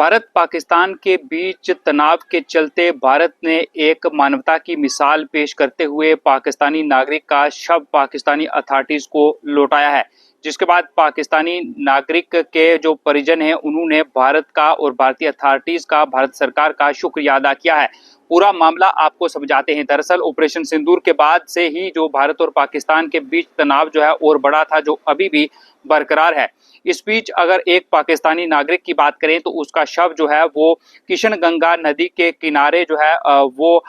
भारत पाकिस्तान के बीच तनाव के चलते भारत ने एक मानवता की मिसाल पेश करते हुए पाकिस्तानी नागरिक का शव पाकिस्तानी अथॉरिटीज को लौटाया है। जिसके बाद पाकिस्तानी नागरिक के जो परिजन हैं उन्होंने भारत का और भारतीय अथॉरिटीज का, भारत सरकार का शुक्रिया अदा किया है। पूरा मामला आपको समझाते हैं। दरअसल ऑपरेशन सिंदूर के बाद से ही जो भारत और पाकिस्तान के बीच तनाव जो है और बढ़ा था, जो अभी भी बरकरार है। इस बीच अगर एक पाकिस्तानी नागरिक की बात करें तो उसका शव जो है वो किशन गंगा नदी के किनारे जो है वो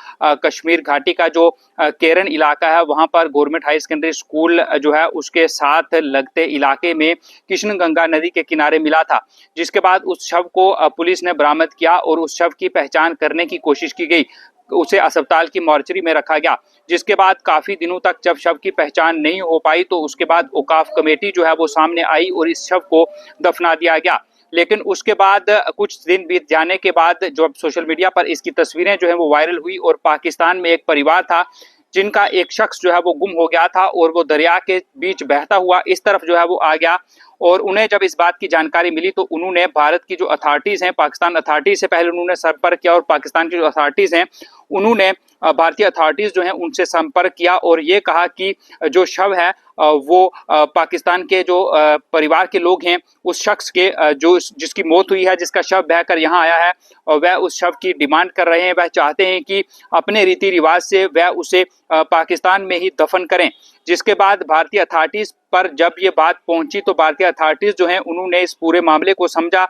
कश्मीर घाटी का जो केरन इलाका है वहां पर गवर्नमेंट हाई सेकेंडरी स्कूल जो है उसके साथ लगते इलाके में किशन गंगा नदी के किनारे मिला था। जिसके बाद उस शव को पुलिस ने बरामद किया और उस शव की पहचान करने की कोशिश की गई। उसे अस्पताल की मॉर्चरी में रखा गया। जिसके बाद काफी दिनों तक जब शव की पहचान नहीं हो पाई तो उसके बाद औकाफ कमेटी जो है वो सामने आई और इस शव को दफना दिया गया। लेकिन उसके बाद कुछ दिन बीत जाने के बाद जब सोशल मीडिया पर इसकी तस्वीरें जो है वो वायरल हुई और पाकिस्तान में एक परिवार था जिनका एक शख्स जो है वो गुम हो गया था और वो दरिया के बीच बहता हुआ इस तरफ जो है वो आ गया। और उन्हें जब इस बात की जानकारी मिली तो उन्होंने भारत की जो अथॉरिटीज हैं, पाकिस्तान अथॉरिटीज से पहले उन्होंने संपर्क किया और पाकिस्तान की जो अथॉरिटीज हैं उन्होंने भारतीय अथॉरिटीज जो हैं उनसे संपर्क किया और ये कहा कि जो शव है वो पाकिस्तान के जो परिवार के लोग हैं उस शख्स के जो जिसकी मौत हुई है, जिसका शव बहकर यहाँ आया है, और वह उस शव की डिमांड कर रहे हैं। वह चाहते हैं कि अपने रीति रिवाज से वह उसे पाकिस्तान में ही दफन करें। जिसके बाद भारतीय अथॉरिटीज पर जब ये बात पहुंची तो भारतीय अथॉरिटीज जो हैं उन्होंने इस पूरे मामले को समझा।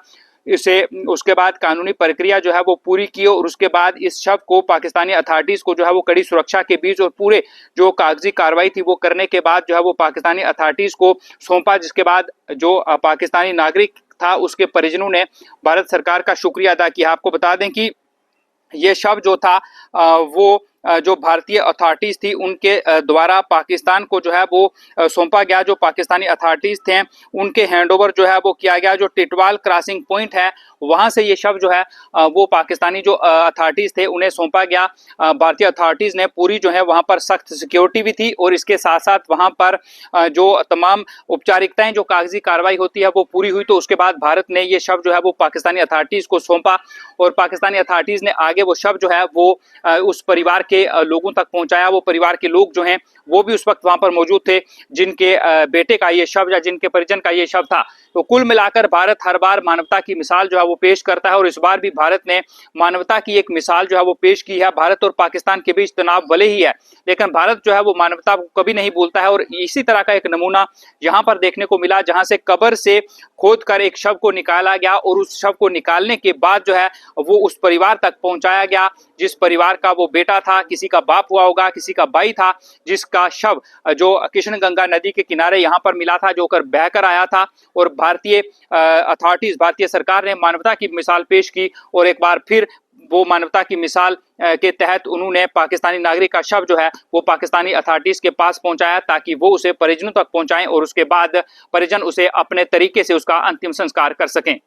इसे उसके बाद कानूनी प्रक्रिया जो है वो पूरी की और उसके बाद इस शव को पाकिस्तानी अथॉरिटीज को जो है वो कड़ी सुरक्षा के बीच और पूरे जो कागजी कार्रवाई थी वो करने के बाद जो है वो पाकिस्तानी अथॉरिटीज को सौंपा। जिसके बाद जो पाकिस्तानी नागरिक था उसके परिजनों ने भारत सरकार का शुक्रिया अदा किया। आपको बता दें कि ये शव जो था वो जो भारतीय अथॉरिटीज थी उनके द्वारा पाकिस्तान को जो है वो सौंपा गया। जो पाकिस्तानी अथॉरिटीज थे उनके हैंडओवर जो है वो किया गया। जो टिटवाल क्रॉसिंग पॉइंट है वहां से ये शव जो है वो पाकिस्तानी जो अथॉरिटीज थे उन्हें सौंपा गया। भारतीय अथॉरिटीज ने पूरी जो है वहां पर सख्त सिक्योरिटी भी थी और इसके साथ साथ वहां पर जो तमाम औपचारिकताएं जो कागजी कार्रवाई होती है वो पूरी हुई। तो उसके बाद भारत ने ये शव जो है वो पाकिस्तानी अथॉरिटीज को सौंपा और पाकिस्तानी अथॉरिटीज ने आगे वो शव जो है वो उस परिवार के लोगों तक पहुंचाया। वो परिवार के लोग जो हैं वो भी उस वक्त वहां पर मौजूद थे जिनके बेटे का ये शव या जिनके परिजन का ये शव था। तो कुल मिलाकर भारत हर बार मानवता की मिसाल जो है वो पेश करता है और इस बार भी भारत ने मानवता की एक मिसाल जो है वो पेश की है। भारत और पाकिस्तान के बीच तनाव भले ही है लेकिन भारत जो है वो मानवता को कभी नहीं भूलता है। और इसी तरह का एक नमूना यहाँ पर देखने को मिला जहां से कब्र से खोद कर एक शव को निकाला गया और उस शव को निकालने के बाद जो है वो उस परिवार तक पहुंचाया गया जिस परिवार का वो बेटा था, किसी का बाप हुआ होगा, किसी का भाई था, जिसका शव जो किशन गंगा नदी के किनारे यहाँ पर मिला था, जो कर बहकर आया था। और भारतीय अथॉरिटीज, भारतीय सरकार ने मानवता की मिसाल पेश की और एक बार फिर वो मानवता की मिसाल के तहत उन्होंने पाकिस्तानी नागरिक का शव जो है वो पाकिस्तानी अथॉरिटीज के पास पहुंचाया ताकि वो उसे परिजनों तक पहुंचाएं और उसके बाद परिजन उसे अपने तरीके से उसका अंतिम संस्कार कर सकें।